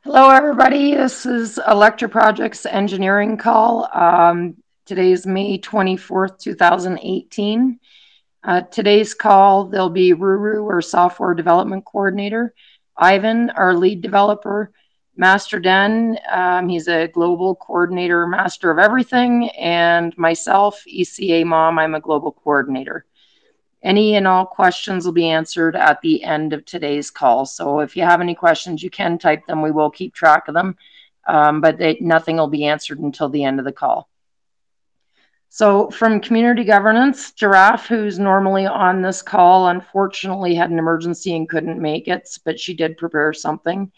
Hello, everybody. This is Electro Project's engineering call. Today is May 24th, 2018. Today's call, there'll be Ruru, our software development coordinator, Ivan, our lead developer, Master Den, he's a global coordinator, master of everything, and myself, ECA Mom, I'm a global coordinator. Any and all questions will be answered at the end of today's call. So if you have any questions, you can type them. We will keep track of them, but nothing will be answered until the end of the call. So from community governance, Giraffe, who's normally on this call, unfortunately had an emergency and couldn't make it, but she did prepare something.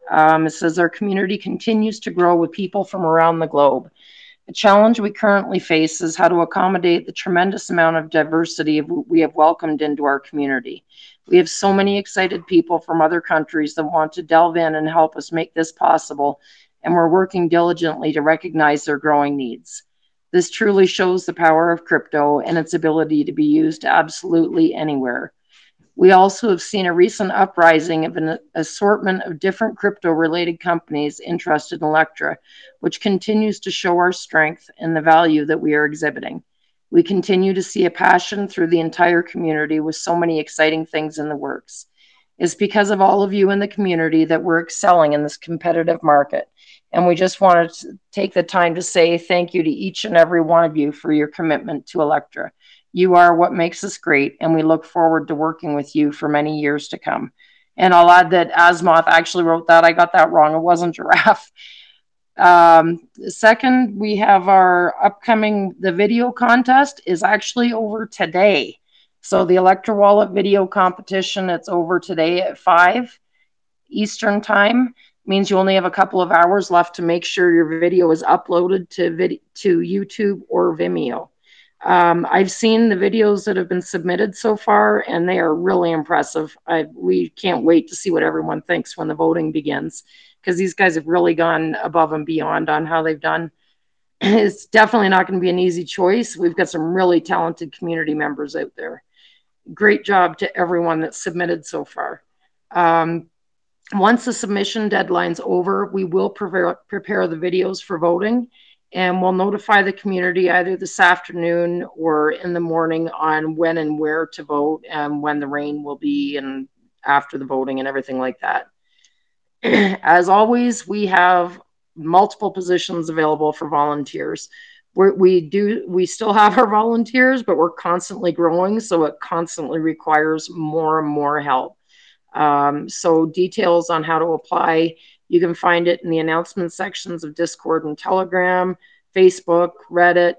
It says our community continues to grow with people from around the globe. The challenge we currently face is how to accommodate the tremendous amount of diversity we have welcomed into our community. We have so many excited people from other countries that want to delve in and help us make this possible, and we're working diligently to recognize their growing needs. This truly shows the power of crypto and its ability to be used absolutely anywhere. We also have seen a recent uprising of an assortment of different crypto-related companies interested in Elektra, which continues to show our strength and the value that we are exhibiting. We continue to see a passion through the entire community with so many exciting things in the works. It's because of all of you in the community that we're excelling in this competitive market. And we just wanted to take the time to say thank you to each and every one of you for your commitment to Elektra. You are what makes us great, and we look forward to working with you for many years to come. And I'll add that Asmoth actually wrote that. I got that wrong. It wasn't Giraffe. Second, we have our upcoming, the video contest is actually over today. So the Electro Wallet video competition, it's over today at 5 Eastern time. Means you only have a couple of hours left to make sure your video is uploaded to YouTube or Vimeo. I've seen the videos that have been submitted so far, and they are really impressive. We can't wait to see what everyone thinks when the voting begins, because these guys have really gone above and beyond on how they've done. It's definitely not going to be an easy choice. We've got some really talented community members out there. Great job to everyone that's submitted so far. Once the submission deadline's over, we will prepare the videos for voting, and we'll notify the community either this afternoon or in the morning on when and where to vote and when the rain will be and after the voting and everything like that. As always, we have multiple positions available for volunteers. We still have our volunteers, but we're constantly growing, so it constantly requires more and more help. So details on how to apply, you can find it in the announcement sections of Discord and Telegram, Facebook, Reddit.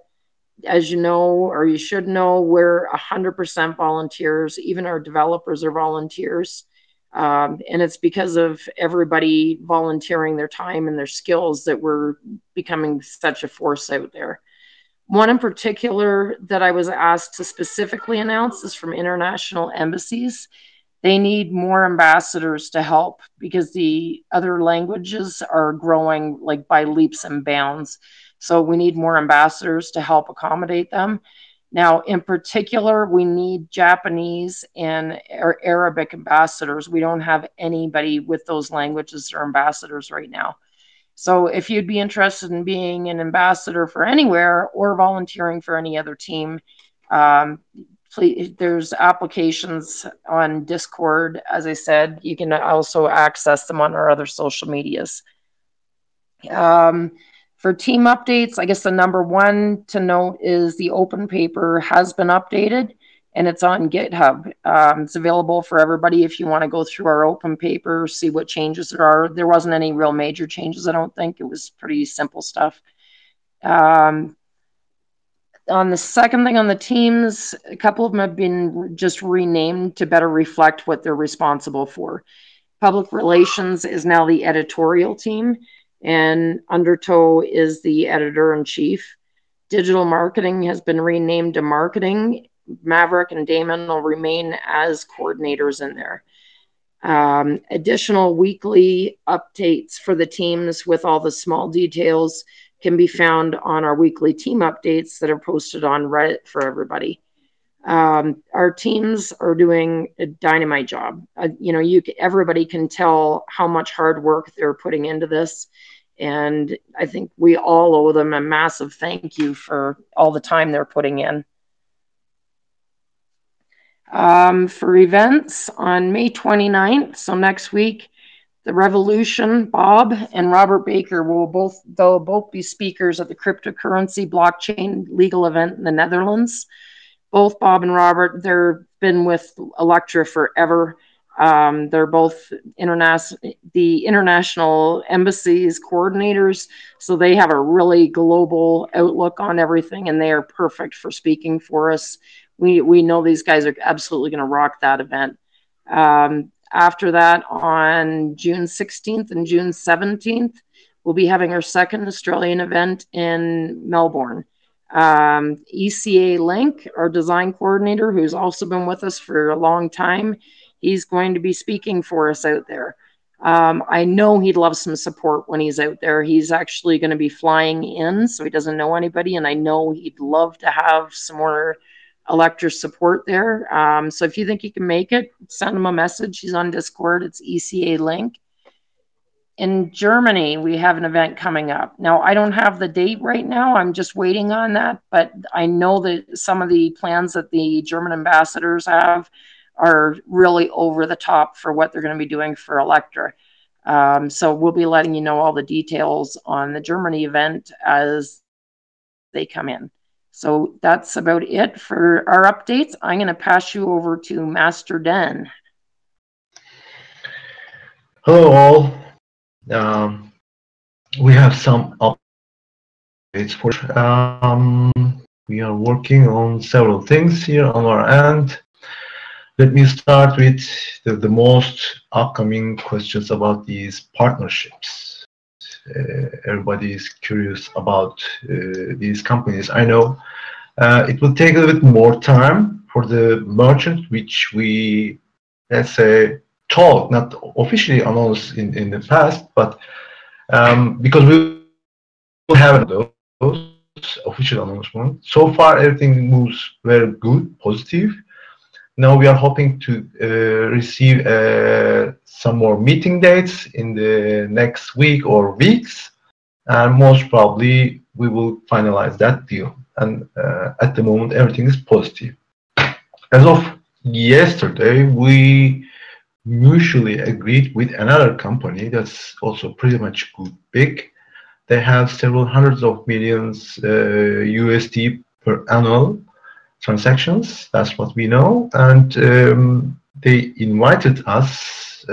As you know, or you should know, we're 100% volunteers. Even our developers are volunteers. And it's because of everybody volunteering their time and their skills that we're becoming such a force out there. One in particular that I was asked to specifically announce is from international embassies. They need more ambassadors to help because the other languages are growing like by leaps and bounds. So we need more ambassadors to help accommodate them. Now, in particular, we need Japanese and Arabic ambassadors. We don't have anybody with those languages or ambassadors right now. So if you'd be interested in being an ambassador for anywhere or volunteering for any other team, please, there's applications on Discord. As I said, you can also access them on our other social medias. For team updates, I guess the number one to note is the open paper has been updated and it's on GitHub. It's available for everybody if you want to go through our open paper, see what changes there are. There wasn't any real major changes, I don't think. It was pretty simple stuff. On the second thing on the teams, a couple of them have been just renamed to better reflect what they're responsible for. Public relations is now the editorial team, and Undertow is the editor-in-chief. Digital marketing has been renamed to marketing. Maverick and Damon will remain as coordinators in there. Additional weekly updates for the teams with all the small details can be found on our weekly team updates that are posted on Reddit for everybody. Our teams are doing a dynamite job. Everybody can tell how much hard work they're putting into this. And I think we all owe them a massive thank you for all the time they're putting in. For events on May 29th, so next week, the Revolution, Bob and Robert Baker they'll both be speakers at the cryptocurrency blockchain legal event in the Netherlands. Both Bob and Robert, they've been with Elektra forever. They're both the international embassies coordinators, so they have a really global outlook on everything, and they are perfect for speaking for us. We know these guys are absolutely going to rock that event. After that, on June 16th and June 17th, we'll be having our second Australian event in Melbourne. ECA Link, our design coordinator, who's also been with us for a long time, he's going to be speaking for us out there. I know he'd love some support when he's out there. He's actually going to be flying in, so he doesn't know anybody, and I know he'd love to have some more Elektra support there. So if you think you can make it, send him a message. He's on Discord. It's ECA Link. In Germany, we have an event coming up. Now, I don't have the date right now. I'm just waiting on that. But I know that some of the plans that the German ambassadors have are really over the top for what they're going to be doing for Elektra. So we'll be letting you know all the details on the Germany event as they come in. So that's about it for our updates. I'm going to pass you over to Master Den. Hello all. We have some updates for we are working on several things here on our end. Let me start with the most upcoming questions about these partnerships. Everybody is curious about these companies. I know it will take a little bit more time for the merchant, which we, let's say, talk, not officially announced in the past, but because we will have those official announcements. So far, everything moves very good, positive. Now we are hoping to receive some more meeting dates in the next week or weeks, and most probably we will finalize that deal. And at the moment, everything is positive. As of yesterday, we mutually agreed with another company that's also pretty much big. They have several hundreds of millions USD per annual transactions. That's what we know. And they invited us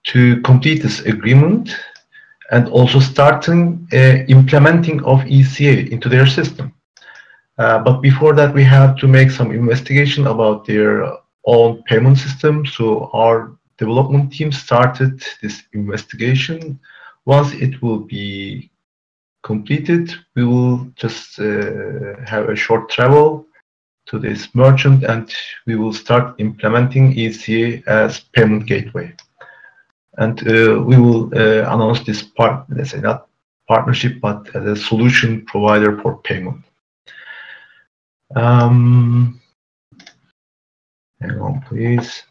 to complete this agreement and also starting implementing of ECA into their system. But before that, we had to make some investigation about their own payment system. So our development team started this investigation. Once it will be completed, we will just have a short travel to this merchant and we will start implementing ECA as payment gateway. And we will announce this let's say not partnership, but as a solution provider for payment. Hang on, please.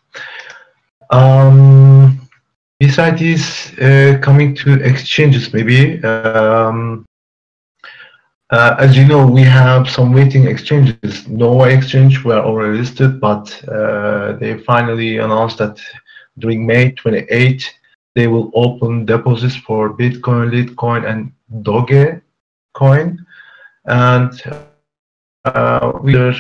Besides this, coming to exchanges, maybe. As you know, we have some waiting exchanges. Nova Exchange were already listed, but they finally announced that during May 28, they will open deposits for Bitcoin, Litecoin, and Dogecoin. And with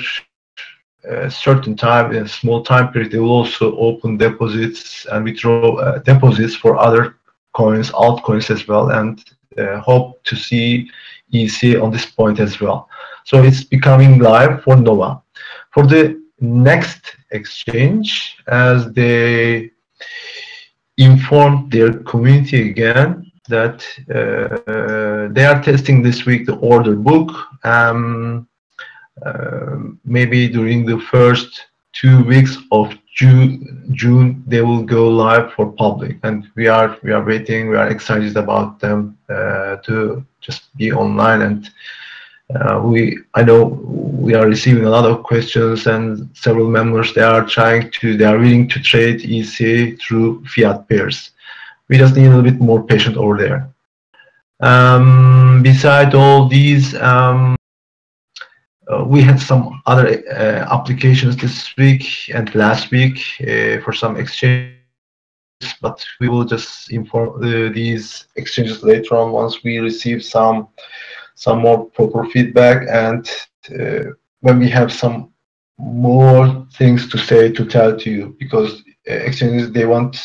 a certain time, in a small time period, they will also open deposits and withdraw deposits for other coins, altcoins as well, and hope to see ECA on this point as well. So it's becoming live for Nova. For the next exchange, as they informed their community again that they are testing this week the order book. Maybe during the first 2 weeks of June, they will go live for public, and we are waiting. We are excited about them to just be online and I know we are receiving a lot of questions, and several members, they are willing to trade ECA through fiat pairs. We just need a little bit more patience over there. Beside all these, we had some other applications this week and last week for some exchanges, but we will just inform these exchanges later on once we receive some more proper feedback, and when we have some more things to say, to tell to you, because exchanges, they want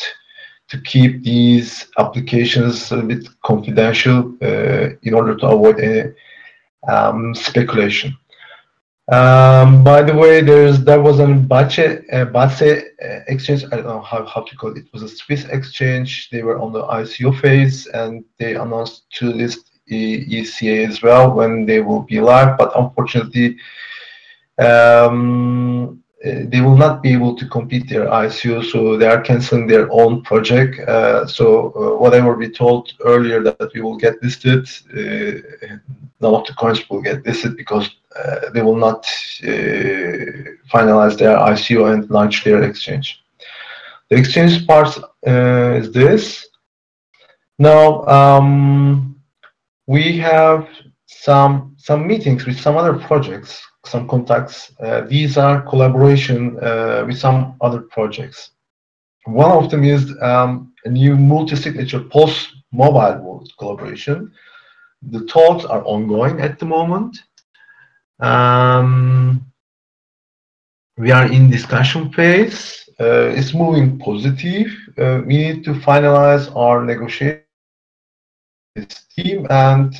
to keep these applications a bit confidential in order to avoid any speculation. By the way, there was a Bace exchange. I don't know how to call it. It was a Swiss exchange. They were on the ICO phase, and they announced to list ECA as well when they will be live. But unfortunately, they will not be able to complete their ICO, so they are canceling their own project. So whatever we told earlier that we will get listed, none of the coins will get listed because they will not finalize their ICO and launch their exchange. The exchange part is this. Now we have some meetings with some other projects, some contacts. These are collaboration with some other projects. One of them is a new multi-signature post-mobile wallet collaboration. The talks are ongoing at the moment. We are in discussion phase. It's moving positive. We need to finalize our negotiation team, and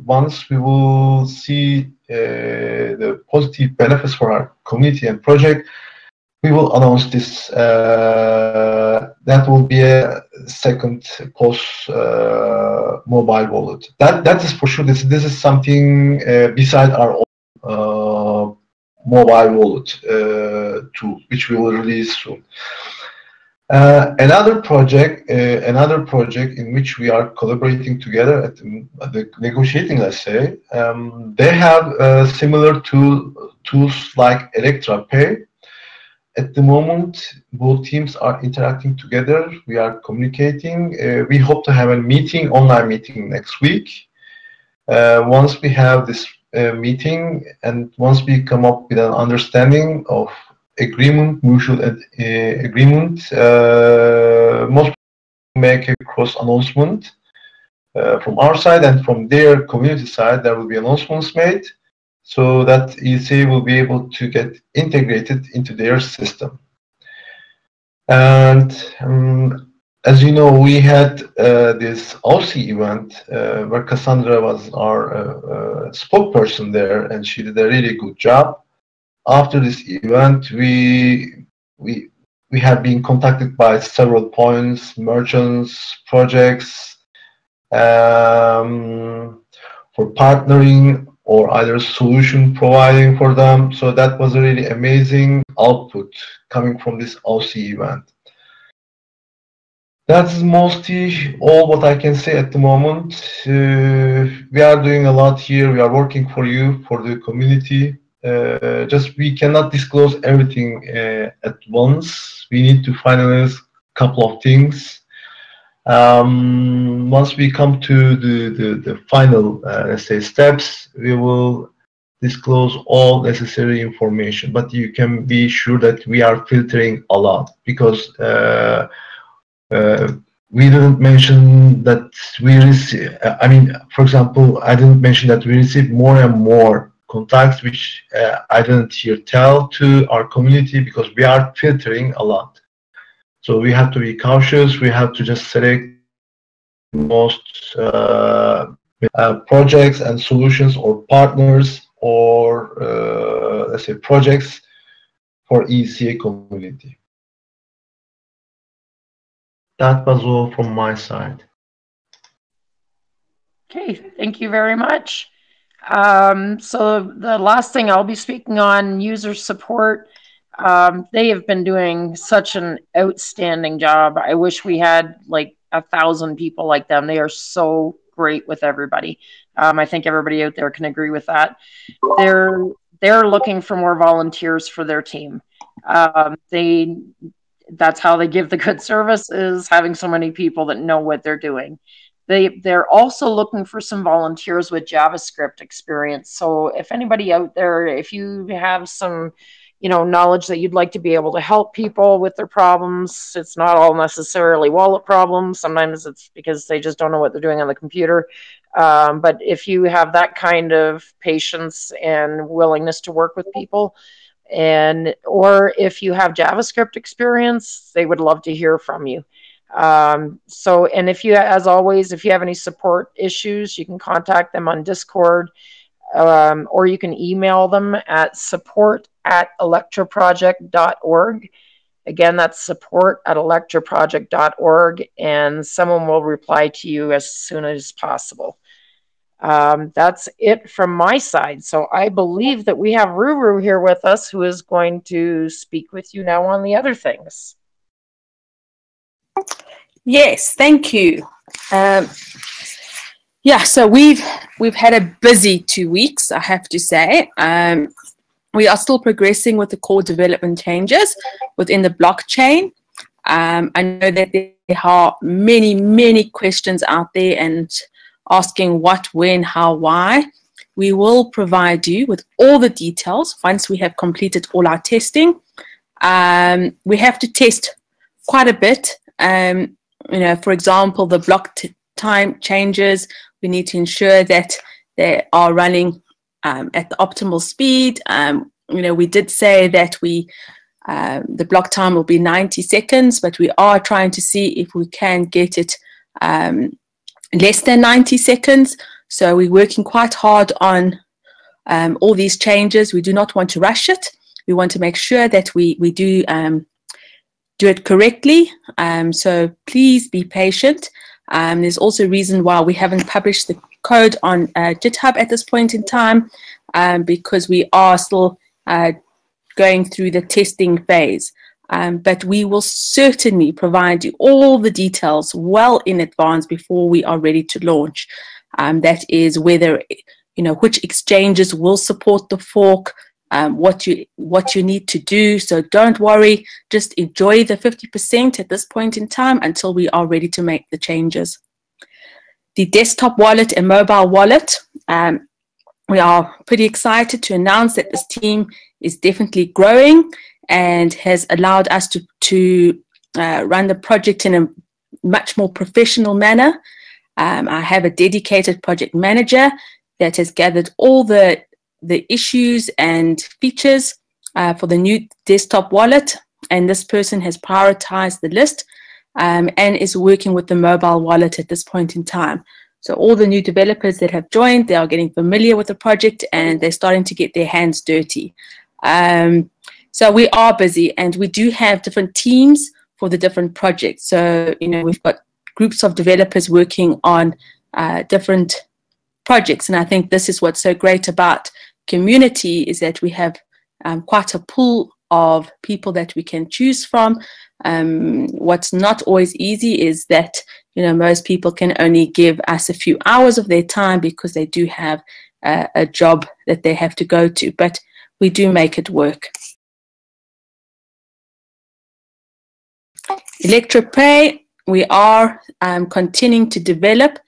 once we will see the positive benefits for our community and project, we will announce this. That will be a second post mobile wallet. That is for sure. This is something beside our own mobile wallet tool, which we will release soon. Another project in which we are collaborating together at the negotiating, let's say, they have similar tools like Elektra Pay. At the moment, both teams are interacting together. We are communicating. We hope to have a online meeting next week. Once we have this meeting, and once we come up with an understanding of mutual agreement, most make a cross announcement from our side, and from their community side there will be announcements made, so that ECA will be able to get integrated into their system. And as you know, we had this Aussie event where Cassandra was our spokesperson there, and she did a really good job. After this event, we have been contacted by several points, merchants, projects for partnering or either solution providing for them. So that was a really amazing output coming from this Aussie event. That's mostly all what I can say at the moment. We are doing a lot here. We are working for you, for the community. Just we cannot disclose everything at once. We need to finalize a couple of things. Once we come to the final, let's say, steps, we will disclose all necessary information. But you can be sure that we are filtering a lot, because we didn't mention that we receive. I mean, for example, I didn't mention that we receive more and more contacts, which I didn't here tell to our community, because we are filtering a lot. So we have to be cautious. We have to just select most projects and solutions or partners or let's say projects for ECA community. That was all from my side. Okay, thank you very much. So the last thing I'll be speaking on, user support. They have been doing such an outstanding job. I wish we had like 1,000 people like them. They are so great with everybody. I think everybody out there can agree with that. They're looking for more volunteers for their team. That's how they give the good service, is having so many people that know what they're doing. They're also looking for some volunteers with JavaScript experience. So if anybody out there, if you have some, knowledge that you'd like to be able to help people with their problems, it's not all necessarily wallet problems. Sometimes it's because they just don't know what they're doing on the computer. But if you have that kind of patience and willingness to work with people, or if you have JavaScript experience, they would love to hear from you. And if you, as always, if you have any support issues, you can contact them on Discord, or you can email them at support@electroproject.org. Again, that's support@electroproject.org, and someone will reply to you as soon as possible. That's it from my side. So I believe that we have Ruru here with us, who is going to speak with you now on the other things. Yes, thank you. So we've had a busy 2 weeks, I have to say. We are still progressing with the core development changes within the blockchain. I know that there are many questions out there and asking what, when, how, why. We will provide you with all the details once we have completed all our testing. We have to test quite a bit. For example, the block time changes, we need to ensure that they are running at the optimal speed. We did say that the block time will be 90 seconds, but we are trying to see if we can get it less than 90 seconds. So we're working quite hard on all these changes. We do not want to rush it. We want to make sure that we do it correctly. So please be patient. There's also a reason why we haven't published the code on GitHub at this point in time, because we are still going through the testing phase. But we will certainly provide you all the details well in advance before we are ready to launch. That is whether, which exchanges will support the fork, what you need to do. So don't worry, just enjoy the 50% at this point in time until we are ready to make the changes. The desktop wallet and mobile wallet, we are pretty excited to announce that this team is definitely growing and has allowed us to run the project in a much more professional manner. I have a dedicated project manager that has gathered all the issues and features for the new desktop wallet, and this person has prioritized the list and is working with the mobile wallet at this point in time. So all the new developers that have joined, they are getting familiar with the project and they're starting to get their hands dirty. So we are busy, and we do have different teams for the different projects. So, we've got groups of developers working on different projects. And I think this is what's so great about community, is that we have quite a pool of people that we can choose from. What's not always easy is that, most people can only give us a few hours of their time because they do have a job that they have to go to, but we do make it work. Electro Pay, we are continuing to develop.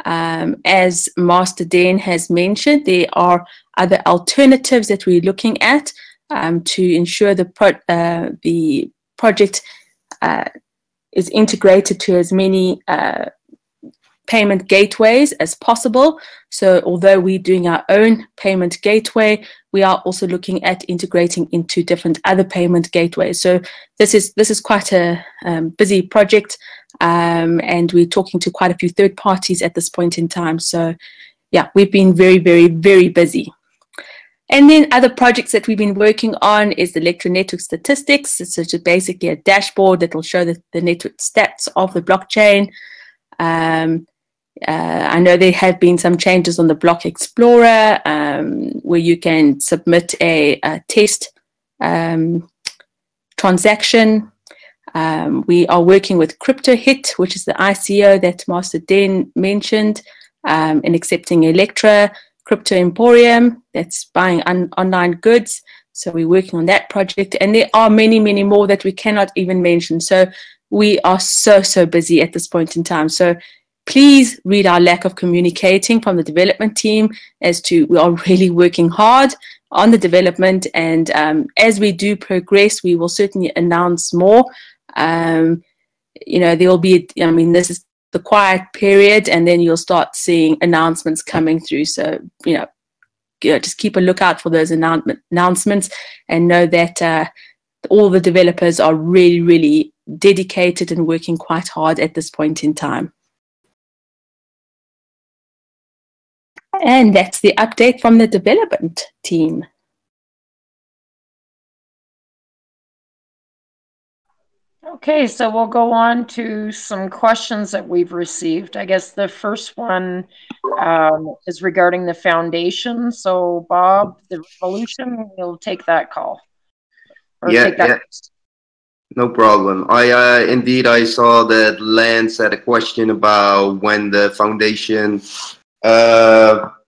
As Master Dan has mentioned, there are other alternatives that we're looking at to ensure the project is integrated to as many payment gateways as possible. So although we're doing our own payment gateway, we are also looking at integrating into different other payment gateways. So this is quite a busy project, and we're talking to quite a few third parties at this point in time. So yeah, we've been very, very, very busy. And then other projects that we've been working on is the Elektra network statistics. It's just basically a dashboard that will show the network stats of the blockchain. I know there have been some changes on the Block Explorer, where you can submit a test transaction. We are working with CryptoHit, which is the ICO that Master Dan mentioned. in accepting Elektra, Crypto Emporium, that's buying online goods. So we're working on that project. And there are many, many more that we cannot even mention. So we are so busy at this point in time. So please read our lack of communicating from the development team as to we are really working hard on the development. And as we do progress, we will certainly announce more. There will be, this is the quiet period, and then you'll start seeing announcements coming through. So, just keep a lookout for those announcements, and know that all the developers are really, really dedicated and working quite hard at this point in time. And that's the update from the development team. Okay, so we'll go on to some questions that we've received. I guess the first one is regarding the foundation. So, Bob, the Revolution, we'll take that call. No problem. Indeed, I saw that Lance had a question about when the foundation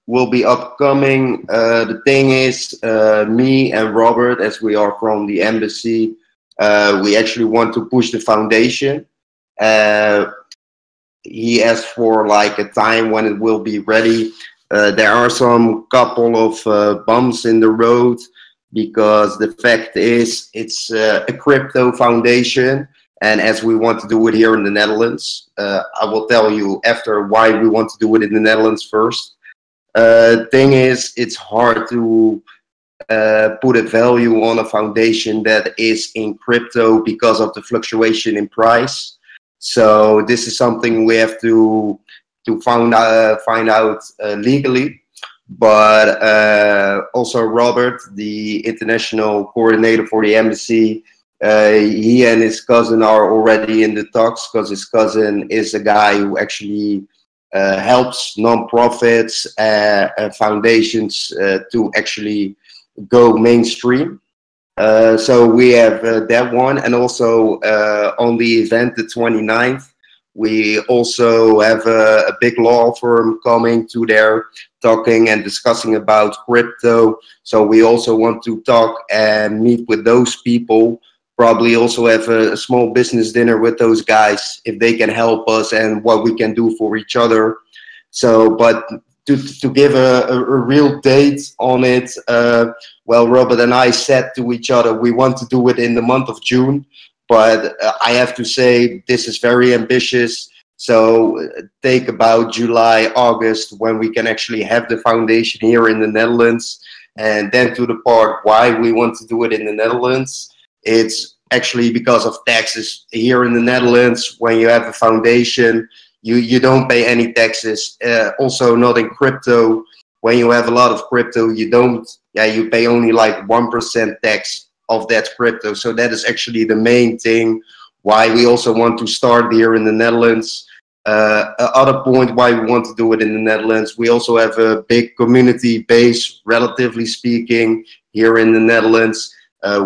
will be upcoming. The thing is, me and Robert, as we are from the embassy, we actually want to push the foundation. He asked for like a time when it will be ready. There are some couple of bumps in the road, because the fact is it's a crypto foundation, and as we want to do it here in the Netherlands, I will tell you after why we want to do it in the Netherlands first. Thing is, it's hard to put a value on a foundation that is in crypto because of the fluctuation in price. So this is something we have to find out legally. But also Robert, the international coordinator for the embassy, he and his cousin are already in the talks, because his cousin is a guy who actually helps non-profits and foundations to actually go mainstream. So we have that one, and also on the event, the 29th, we also have a big law firm coming to there, talking and discussing about crypto. So we also want to talk and meet with those people, probably also have a small business dinner with those guys, if they can help us and what we can do for each other. So, but to give a real date on it, well, Robert and I said to each other, we want to do it in the month of June. But I have to say, this is very ambitious. So take about July, August, when we can actually have the foundation here in the Netherlands. And then to the part why we want to do it in the Netherlands, it's actually because of taxes here in the Netherlands. When you have a foundation, you don't pay any taxes. Also not in crypto. When you have a lot of crypto, you pay only like 1% tax of that crypto. So that is actually the main thing why we also want to start here in the Netherlands. Other point why we want to do it in the Netherlands, we also have a big community base, relatively speaking, here in the Netherlands.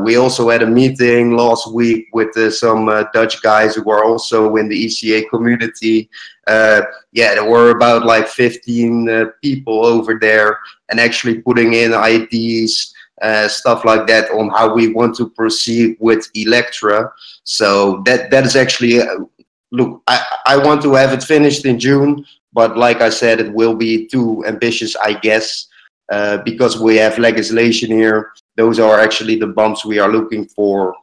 We also had a meeting last week with some Dutch guys who are also in the ECA community. There were about like 15 people over there, and actually putting in ideas, stuff like that, on how we want to proceed with Elektra. So that is actually, look, I want to have it finished in June, but like I said, it will be too ambitious, I guess, because we have legislation here. Those are actually the bumps we are looking for.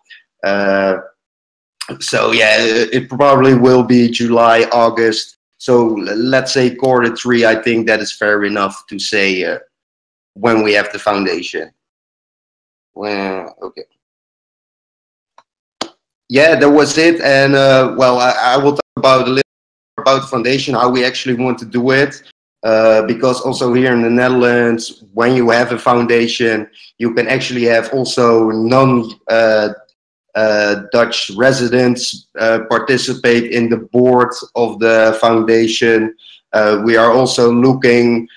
So yeah, it probably will be July, August. So let's say Q3, I think that is fair enough to say when we have the foundation. Well, okay. Yeah, that was it. And well, I will talk about a little about the foundation, how we actually want to do it. Because also here in the Netherlands, when you have a foundation, you can actually have also non-Dutch residents participate in the board of the foundation. We are also looking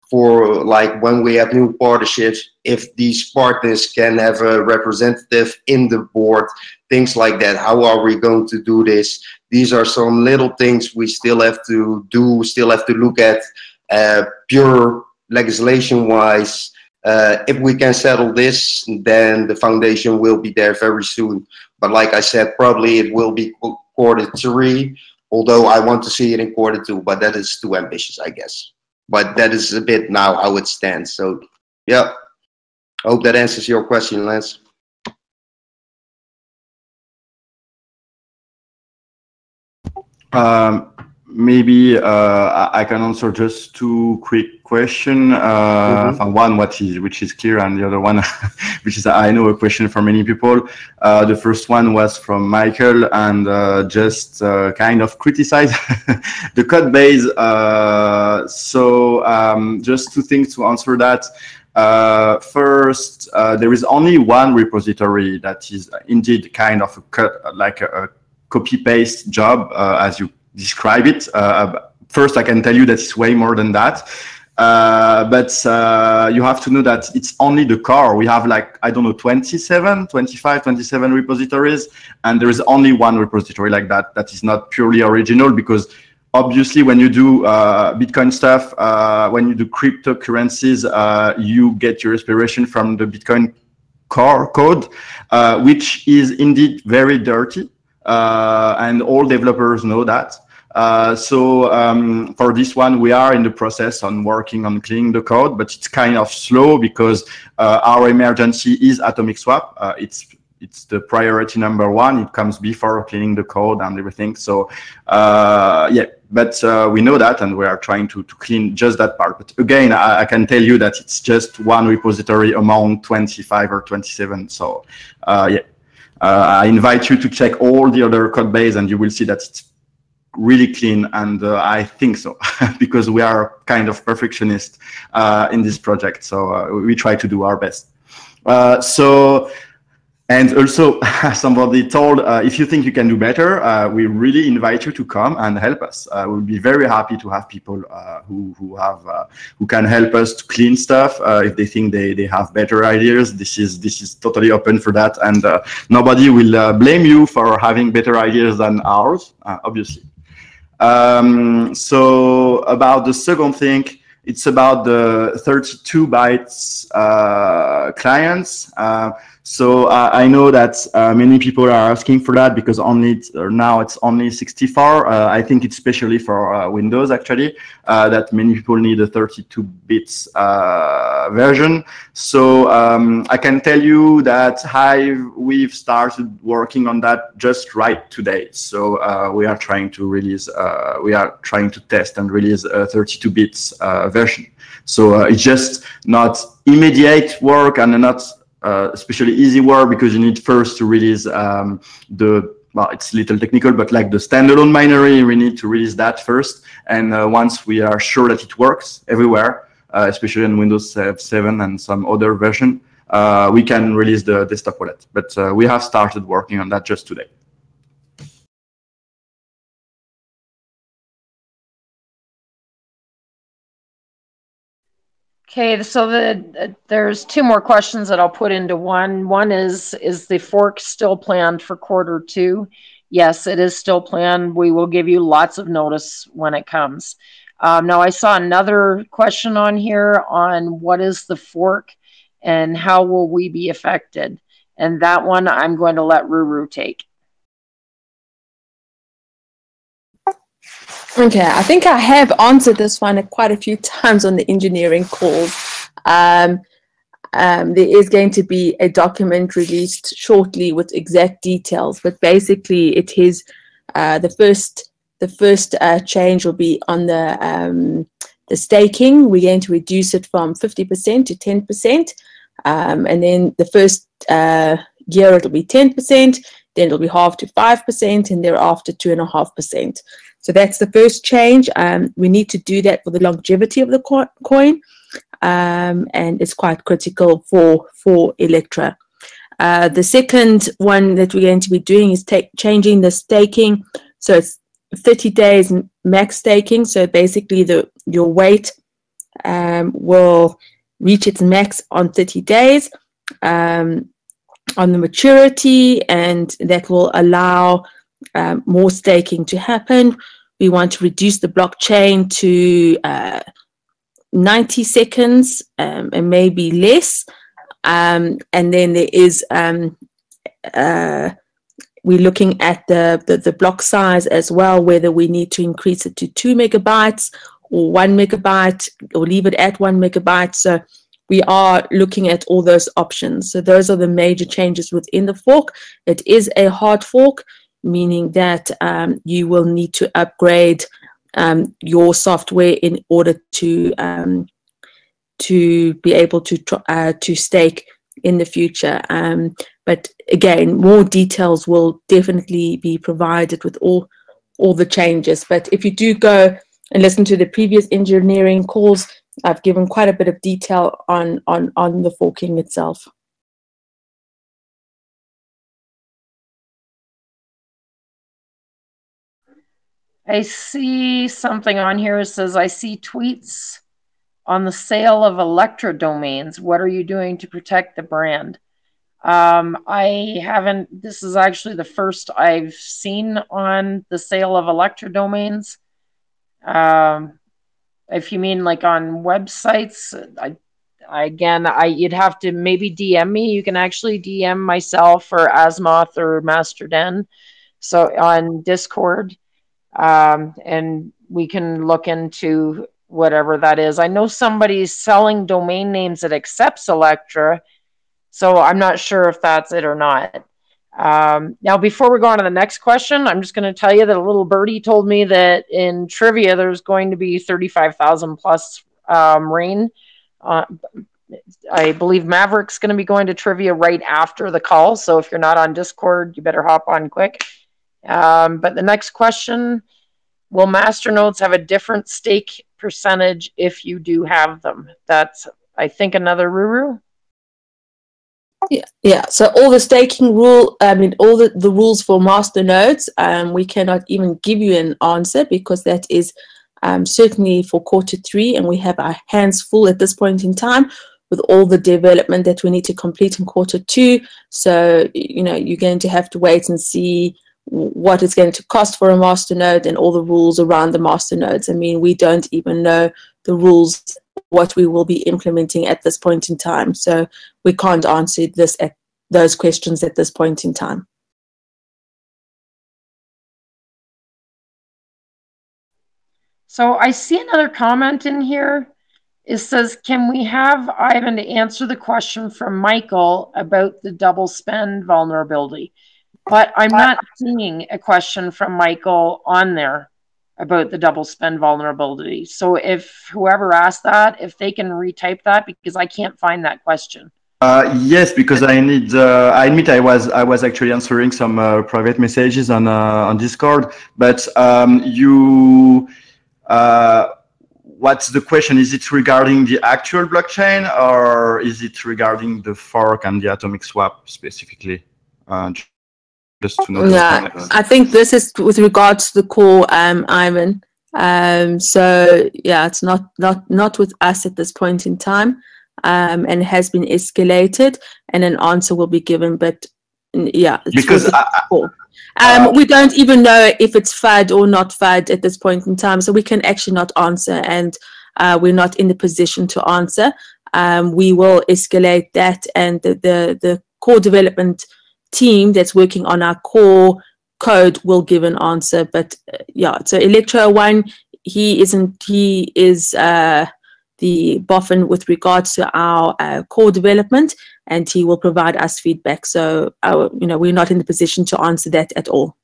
for, like, when we have new partnerships, if these partners can have a representative in the board, things like that. How are we going to do this? These are some little things we still have to do, still have to look at. Pure legislation-wise, if we can settle this, then the foundation will be there very soon. But like I said, probably it will be Q3, although I want to see it in Q2, but that is too ambitious, I guess. But that is a bit now how it stands. So, yeah, I hope that answers your question, Lance. Maybe I can answer just two quick questions. One which is clear, and the other one which is, I know, a question for many people. The first one was from Michael, and just kind of criticize the code base. Just two things to answer that. First, there is only one repository that is indeed kind of a copy-paste job, as you describe it. First, I can tell you that it's way more than that. But you have to know that it's only the core. We have, like, I don't know, 25, 27 repositories, and there is only one repository like that. That is not purely original, because obviously when you do Bitcoin stuff, when you do cryptocurrencies, you get your inspiration from the Bitcoin core code, which is indeed very dirty. And all developers know that. For this one, we are in the process on working on cleaning the code, but it's kind of slow because our emergency is atomic swap. It's the priority number one. It comes before cleaning the code and everything. So yeah, but we know that, and we are trying to clean just that part. But again, I can tell you that it's just one repository among 25 or 27. So yeah. I invite you to check all the other code base, and you will see that it's really clean, and I think so, because we are kind of perfectionists in this project, so we try to do our best. And also, somebody told, if you think you can do better, we really invite you to come and help us. We'll be very happy to have people who can help us to clean stuff. If they think they have better ideas, this is totally open for that, and nobody will blame you for having better ideas than ours, obviously. So about the second thing, it's about the 32 bytes clients. So I know that many people are asking for that, because now it's only 64. I think it's especially for Windows, actually, that many people need a 32 bits version. So I can tell you that we've started working on that just right today. So we are trying to release, we are trying to test and release a 32 bits version. So it's just not immediate work, and not especially easy work, because you need first to release well, it's a little technical, but like the standalone binary, we need to release that first. And once we are sure that it works everywhere, especially in Windows 7 and some other version, we can release the desktop wallet. But we have started working on that just today. Okay, so there's two more questions that I'll put into one. One is the fork still planned for Q2? Yes, it is still planned. We will give you lots of notice when it comes. Now, I saw another question on here on what is the fork and how will we be affected? And that one I'm going to let Ruru take. Okay, I think I have answered this one quite a few times on the engineering calls. There is going to be a document released shortly with exact details, but basically it is the first change will be on the staking. We're going to reduce it from 50% to 10%, and then the first year it'll be 10%, then it'll be half to 5%, and thereafter 2.5%. So that's the first change. We need to do that for the longevity of the coin, and it's quite critical for Elektra. The second one that we're going to be doing is changing the staking. So it's 30 days max staking. So basically your weight will reach its max on 30 days on the maturity, and that will allow more staking to happen. We want to reduce the blockchain to 90 seconds and maybe less. And then there is, we're looking at the block size as well, whether we need to increase it to 2 megabytes or 1 megabyte or leave it at 1 megabyte. So we are looking at all those options. So those are the major changes within the fork. It is a hard fork, meaning that you will need to upgrade your software in order to be able to stake in the future. But again, more details will definitely be provided with all the changes. But if you do go and listen to the previous engineering calls, I've given quite a bit of detail on the forking itself. I see something on here that says, I see tweets on the sale of Electro domains. What are you doing to protect the brand? I haven't, this is actually the first I've seen on the sale of Electro domains. If you mean like on websites, you'd have to maybe DM me. You can actually DM myself or Asmoth or Master Den. So on Discord, and we can look into whatever that is. I know somebody's selling domain names that accepts Elektra, so I'm not sure if that's it or not. Now, before we go on to the next question, I'm just going to tell you that a little birdie told me that in trivia, there's going to be 35,000 plus rain. I believe Maverick's going to be going to trivia right after the call. So if you're not on Discord, you better hop on quick. But the next question, will Masternodes have a different stake percentage if you do have them? That's, I think, another Ruru. Yeah. So all the staking rule, all the rules for Masternodes, we cannot even give you an answer because that is certainly for Q3, and we have our hands full at this point in time with all the development that we need to complete in Q2. So, you're going to have to wait and see what it's going to cost for a masternode and all the rules around the masternodes. I mean, we don't even know the rules, what we will be implementing at this point in time. So we can't answer those questions at this point in time. So I see another comment in here. It says, can we have Ivan to answer the question from Michael about the double spend vulnerability? But I'm not seeing a question from Michael on there about the double spend vulnerability. So if whoever asked that, if they can retype that, because I can't find that question. Yes, because I admit I was actually answering some private messages on Discord, but what's the question? Is it regarding the actual blockchain, or is it regarding the fork and the atomic swap specifically? Just to know. Yeah, I think this is with regards to the core, Ivan. So yeah, it's not with us at this point in time, and has been escalated, and an answer will be given. But yeah, because we don't even know if it's FUD or not FUD at this point in time, so we can actually not answer, and we're not in the position to answer. We will escalate that, and the core development team that's working on our core code will give an answer. But yeah, so Electro 1, he is the boffin with regards to our core development, and he will provide us feedback. So we're not in the position to answer that at all.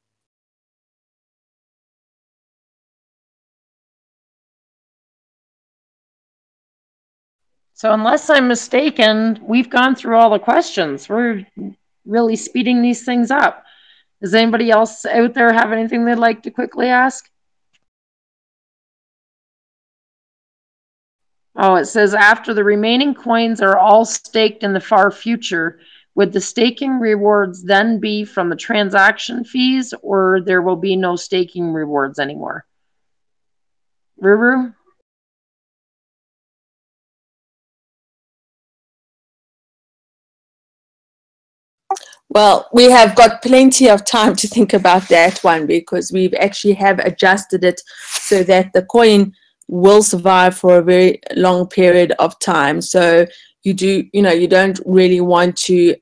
So unless I'm mistaken, we've gone through all the questions. We're really speeding these things up. Does anybody else out there have anything they'd like to quickly ask? Oh, it says, after the remaining coins are all staked in the far future, would the staking rewards then be from the transaction fees, or there will be no staking rewards anymore? Ruru? Well, we have got plenty of time to think about that one, because we actually have adjusted it so that the coin will survive for a very long period of time. So you don't really want to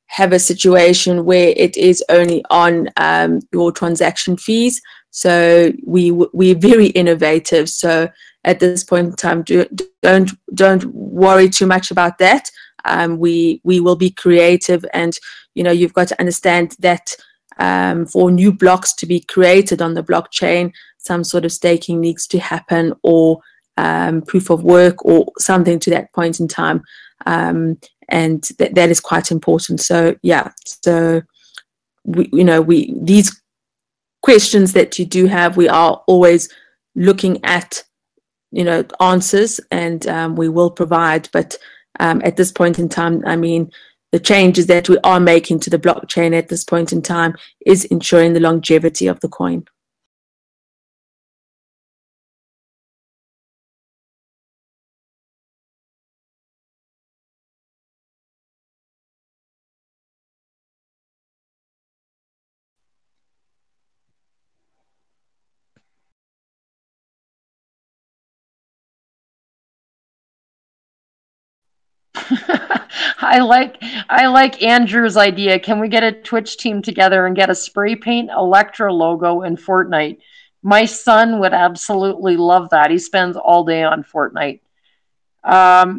have a situation where it is only on your transaction fees. So we're very innovative. So at this point in time, don't worry too much about that. We will be creative, and you've got to understand that for new blocks to be created on the blockchain, some sort of staking needs to happen, or proof of work, or something to that point in time, and that is quite important. So yeah, so these questions that you do have, we are always looking at answers, and we will provide. But at this point in time, I mean, the changes that we are making to the blockchain at this point in time is ensuring the longevity of the coin. I like Andrew's idea. Can we get a Twitch team together and get a spray paint Electro logo in Fortnite? My son would absolutely love that. He spends all day on Fortnite.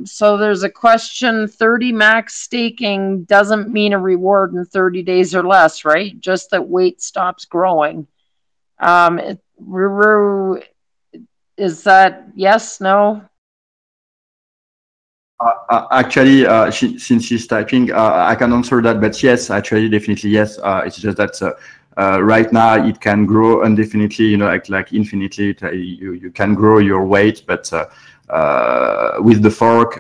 So there's a question: 30 max staking doesn't mean a reward in 30 days or less, right? Just that weight stops growing. Ruru, is that yes, no? Actually, since she's typing, I can answer that. But yes, actually, definitely yes. It's just that right now it can grow indefinitely. Like infinitely. You can grow your weight, but with the fork,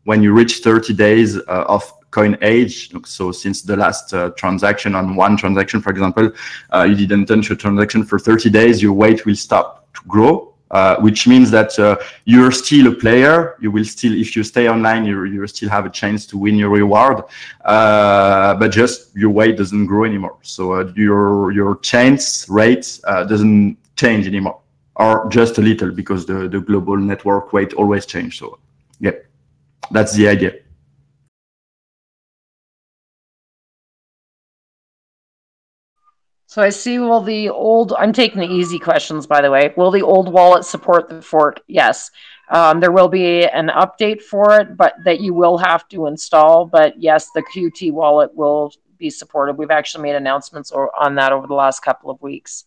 when you reach 30 days of coin age, so since the last transaction on one transaction, for example, you didn't touch a transaction for 30 days, your weight will stop to grow. Which means that you're still a player. You will still, if you stay online, you still have a chance to win your reward. But just your weight doesn't grow anymore. So your chance rate doesn't change anymore, or just a little, because the global network weight always changes. So yeah, that's the idea. So I see, I'm taking the easy questions, by the way. Will the old wallet support the fork? Yes. There will be an update for it, but that you will have to install. But yes, the Qt wallet will be supported. We've actually made announcements on that over the last couple of weeks.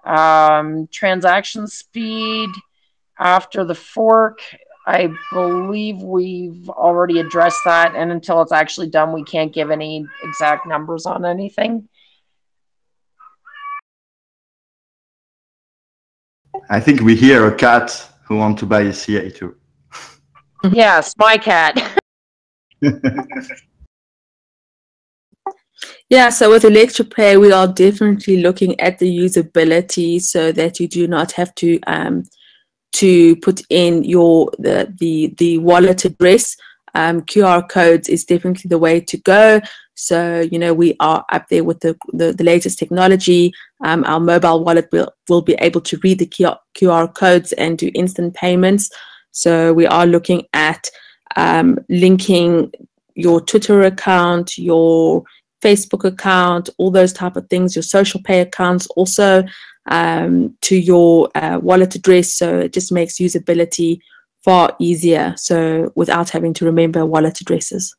Transaction speed after the fork, I believe we've already addressed that. And until it's actually done, we can't give any exact numbers on anything. I think we hear a cat who wants to buy a CA too. Yes, my cat. Yeah, so with Electro Pay, we are definitely looking at the usability so that you do not have to put in the wallet address. QR codes is definitely the way to go. So, we are up there with the latest technology. Our mobile wallet will be able to read the QR codes and do instant payments. So we are looking at linking your Twitter account, your Facebook account, all those type of things, your social pay accounts also to your wallet address. So it just makes usability far easier, so without having to remember wallet addresses.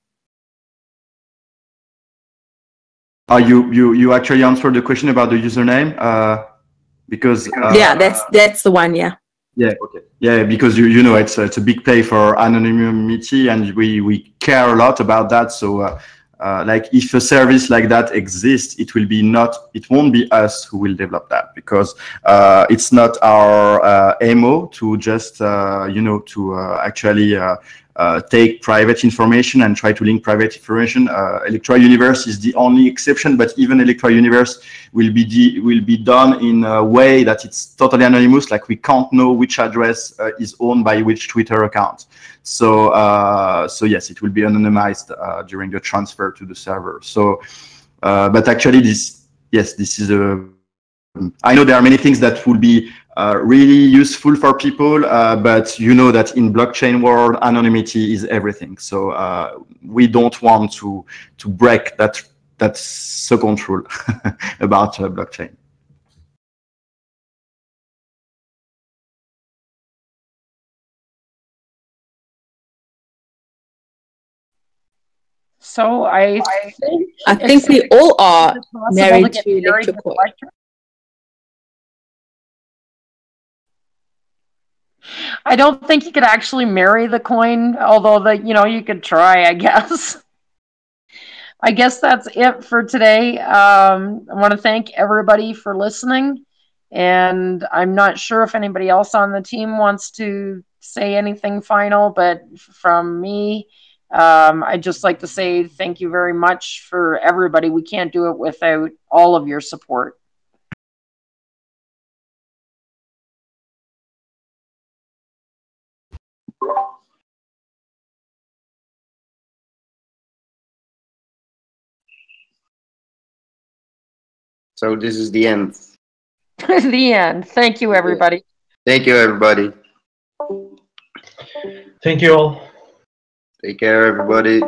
You actually answered the question about the username, because yeah, that's the one. Yeah. Yeah. Okay. Yeah, because it's a big play for anonymity, and we care a lot about that. So like if a service like that exists, it won't be us who will develop that, because it's not our MO to just actually take private information and try to link private information. Electra Universe is the only exception, but even Electra Universe will be done in a way that it's totally anonymous. Like we can't know which address is owned by which Twitter account. So yes, it will be anonymized during the transfer to the server. So, but actually, this is a. I know there are many things that will be really useful for people, but you know that in blockchain world, anonymity is everything. So we don't want to break that second rule about blockchain. So I think we all are married to Electro. I don't think you could actually marry the coin, although you could try, I guess. I guess that's it for today. I want to thank everybody for listening, and I'm not sure if anybody else on the team wants to say anything final, but from me, I'd just like to say thank you very much for everybody. We can't do it without all of your support. So this is the end. The end. Thank you, everybody. Thank you, everybody. Thank you all. Take care, everybody.